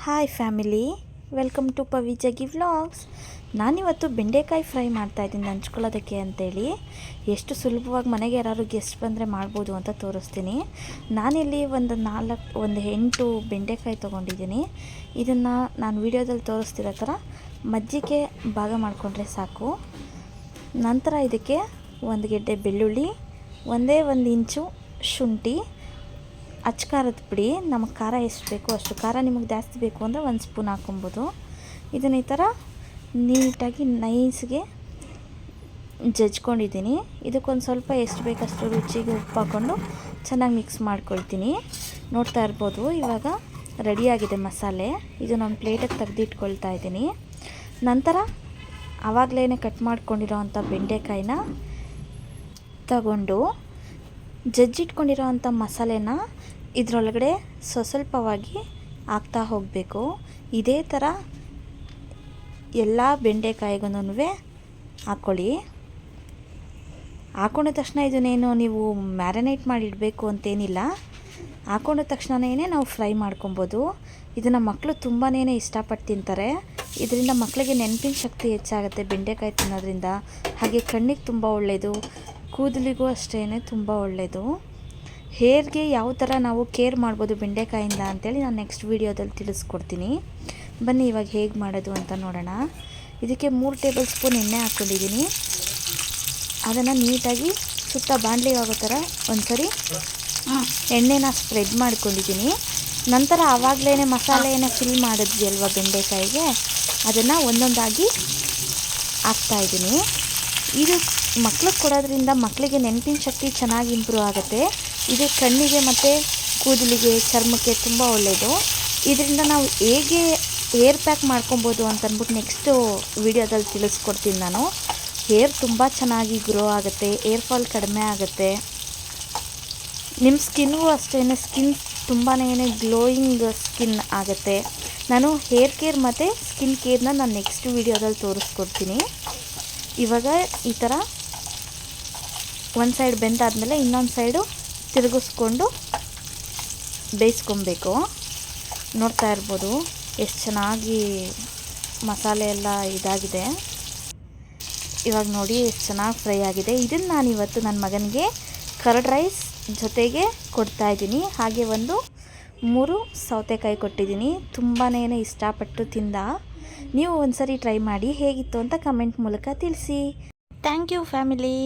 Hi family, welcome to Pavi Jaggi vlogs. ನಾನಿವತ್ತು ಬೆಂಡೆಕಾಯಿ fry ಮಾಡ್ತಾಯಿದ್ದೀನಿ ಹಂಚ್ಕೊಳ್ಳೋದಕ್ಕೆ ಅಂತೇಳಿ. ಎಷ್ಟು ಸುಲಭವಾಗಿ ಮನೆಗೆ ಯಾರಾದ್ರು ಗೆಸ್ಟ್ ಬಂದರೆ ಮಾಡ್ಬೋದು ಅಂತ ತೋರಿಸ್ತೀನಿ. ನಾನಿಲ್ಲಿ ಒಂದು 8 ಬೆಂಡೆಕಾಯಿ ತೊಗೊಂಡಿದ್ದೀನಿ. ಇದನ್ನು ನಾನು ವಿಡಿಯೋದಲ್ಲಿ ತೋರಿಸ್ತಿರೋ ಥರ ಮಜ್ಜಿಗೆ ಭಾಗ ಮಾಡಿಕೊಂಡ್ರೆ ಸಾಕು. ನಂತರ ಇದಕ್ಕೆ 1 ಗೆಡ್ಡೆ ಬೆಳ್ಳುಳ್ಳಿ, 1 ಇಂಚು ಶುಂಠಿ, ಖಾರದ ಪುಡಿ, ನಮಗೆ ಖಾರ ಎಷ್ಟು ಬೇಕೋ ಅಷ್ಟು. ಖಾರ ನಿಮಗೆ ಜಾಸ್ತಿ ಬೇಕು ಅಂದರೆ 1 ಸ್ಪೂನ್ ಹಾಕ್ಕೊಬೋದು. ಇದನ್ನು ಈ ಥರ ನೀಟಾಗಿ ನೈಸ್ಗೆ ಜಜ್ಕೊಂಡಿದ್ದೀನಿ. ಇದಕ್ಕೊಂದು ಸ್ವಲ್ಪ ಎಷ್ಟು ಬೇಕಷ್ಟು ರುಚಿಗೆ ಉಪ್ಪು ಹಾಕ್ಕೊಂಡು ಚೆನ್ನಾಗಿ ಮಿಕ್ಸ್ ಮಾಡ್ಕೊಳ್ತೀನಿ. ನೋಡ್ತಾ ಇರ್ಬೋದು, ಇವಾಗ ರೆಡಿಯಾಗಿದೆ ಮಸಾಲೆ. ಇದನ್ನು ಒಂದು ಪ್ಲೇಟಿಗೆ ತೆಗೆದಿಟ್ಕೊಳ್ತಾ ಇದ್ದೀನಿ. ನಂತರ ಆವಾಗಲೇ ಕಟ್ ಮಾಡ್ಕೊಂಡಿರೋ ಅಂಥ ಬೆಂಡೆಕಾಯಿನ ತಗೊಂಡು ಜಜ್ಜಿಟ್ಕೊಂಡಿರೋ ಅಂಥ ಮಸಾಲೆನ ಇದರೊಳಗಡೆ ಸ್ವಲ್ಪವಾಗಿ ಹಾಕ್ತಾ ಹೋಗಬೇಕು. ಇದೇ ಥರ ಎಲ್ಲ ಬೆಂಡೆಕಾಯಿಗೂ ಹಾಕ್ಕೊಳ್ಳಿ. ಹಾಕ್ಕೊಂಡ ತಕ್ಷಣ ಇದನ್ನೇನು ನೀವು ಮ್ಯಾರಿನೇಟ್ ಮಾಡಿ ಇಡಬೇಕು ಅಂತೇನಿಲ್ಲ. ಹಾಕ್ಕೊಂಡ ತಕ್ಷಣವೇ ನಾವು ಫ್ರೈ ಮಾಡ್ಕೊಬೋದು. ಇದನ್ನು ಮಕ್ಕಳು ತುಂಬಾ ಇಷ್ಟಪಟ್ಟು ತಿಂತಾರೆ. ಇದರಿಂದ ಮಕ್ಕಳಿಗೆ ನೆನಪಿನ ಶಕ್ತಿ ಹೆಚ್ಚಾಗುತ್ತೆ ಬೆಂಡೆಕಾಯಿ ತಿನ್ನೋದ್ರಿಂದ. ಹಾಗೆ ಕಣ್ಣಿಗೆ ತುಂಬ ಒಳ್ಳೆಯದು, ಕೂದಲಿಗೂ ಅಷ್ಟೇ ತುಂಬ ಒಳ್ಳೆಯದು. ಹೇರ್ಗೆ ಯಾವ ಥರ ನಾವು ಕೇರ್ ಮಾಡ್ಬೋದು ಬೆಂಡೆಕಾಯಿಂದ ಅಂತೇಳಿ ನಾನು ನೆಕ್ಸ್ಟ್ ವೀಡಿಯೋದಲ್ಲಿ ತಿಳಿಸ್ಕೊಡ್ತೀನಿ. ಬನ್ನಿ ಇವಾಗ ಹೇಗೆ ಮಾಡೋದು ಅಂತ ನೋಡೋಣ. ಇದಕ್ಕೆ 3 ಟೇಬಲ್ ಸ್ಪೂನ್ ಎಣ್ಣೆ ಹಾಕ್ಕೊಂಡಿದ್ದೀನಿ. ಅದನ್ನು ನೀಟಾಗಿ ಸುತ್ತ ಬಾಣಲಿಗೆ ಆಗೋ ಥರ ಒಂದ್ಸರಿ ಎಣ್ಣೆನ ಸ್ಪ್ರೆಡ್ ಮಾಡ್ಕೊಂಡಿದ್ದೀನಿ. ನಂತರ ಆವಾಗಲೇ ಮಸಾಲೆಯನ್ನು ಫಿಲ್ ಮಾಡಿದ್ವಿ ಅಲ್ವಾ ಬೆಂಡೆಕಾಯಿಗೆ, ಅದನ್ನು ಒಂದೊಂದಾಗಿ ಹಾಕ್ತಾಯಿದ್ದೀನಿ. ಇದು ಮಕ್ಳಿಗೆ ಕೊಡೋದ್ರಿಂದ ಮಕ್ಕಳಿಗೆ ನೆನಪಿನ ಶಕ್ತಿ ಚೆನ್ನಾಗಿ ಇಂಪ್ರೂವ್ ಆಗುತ್ತೆ. ಇದು ಕಣ್ಣಿಗೆ ಮತ್ತು ಕೂದಲಿಗೆ, ಚರ್ಮಕ್ಕೆ ತುಂಬ ಒಳ್ಳೆಯದು. ಇದರಿಂದ ನಾವು ಹೇಗೆ ಹೇರ್ ಪ್ಯಾಕ್ ಮಾಡ್ಕೊಬೋದು ಅಂತಂದ್ಬಿಟ್ಟು ನೆಕ್ಸ್ಟು ವಿಡಿಯೋದಲ್ಲಿ ತಿಳಿಸ್ಕೊಡ್ತೀನಿ ನಾನು. ಹೇರ್ ತುಂಬ ಚೆನ್ನಾಗಿ ಗ್ರೋ ಆಗುತ್ತೆ, ಹೇರ್ ಫಾಲ್ ಕಡಿಮೆ ಆಗುತ್ತೆ. ನಿಮ್ಮ ಸ್ಕಿನ್ಗೂ ಅಷ್ಟೇ, ಸ್ಕಿನ್ ತುಂಬಾ ಗ್ಲೋಯಿಂಗ್ ಸ್ಕಿನ್ ಆಗುತ್ತೆ. ನಾನು ಹೇರ್ ಕೇರ್ ಮತ್ತು ಸ್ಕಿನ್ ಕೇರ್ನ ನಾನು ನೆಕ್ಸ್ಟ್ ವಿಡಿಯೋದಲ್ಲಿ ತೋರಿಸ್ಕೊಡ್ತೀನಿ. ಇವಾಗ ಈ ಥರ ಒಂದು ಸೈಡ್ ಬೆಂದಾದಮೇಲೆ ಇನ್ನೊಂದು ಸೈಡು ತಿರುಗಿಸ್ಕೊಂಡು ಬೇಯಿಸ್ಕೊಬೇಕು. ನೋಡ್ತಾ ಇರ್ಬೋದು ಎಷ್ಟು ಚೆನ್ನಾಗಿ ಮಸಾಲೆ ಎಲ್ಲ ಇದಾಗಿದೆ. ಇವಾಗ ನೋಡಿ ಎಷ್ಟು ಚೆನ್ನಾಗಿ ಫ್ರೈ ಆಗಿದೆ. ಇದನ್ನು ನಾನಿವತ್ತು ನನ್ನ ಮಗನಿಗೆ ಕರ್ಡ್ ರೈಸ್ ಜೊತೆಗೆ ಕೊಡ್ತಾಯಿದ್ದೀನಿ. ಹಾಗೆ 3 ಸೌತೆಕಾಯಿ ಕೊಟ್ಟಿದ್ದೀನಿ. ತುಂಬಾ ಇಷ್ಟಪಟ್ಟು ತಿಂದ. ನೀವು ಒಂದ್ಸರಿ ಟ್ರೈ ಮಾಡಿ, ಹೇಗಿತ್ತು ಅಂತ ಕಮೆಂಟ್ ಮೂಲಕ ತಿಳಿಸಿ. Thank you family.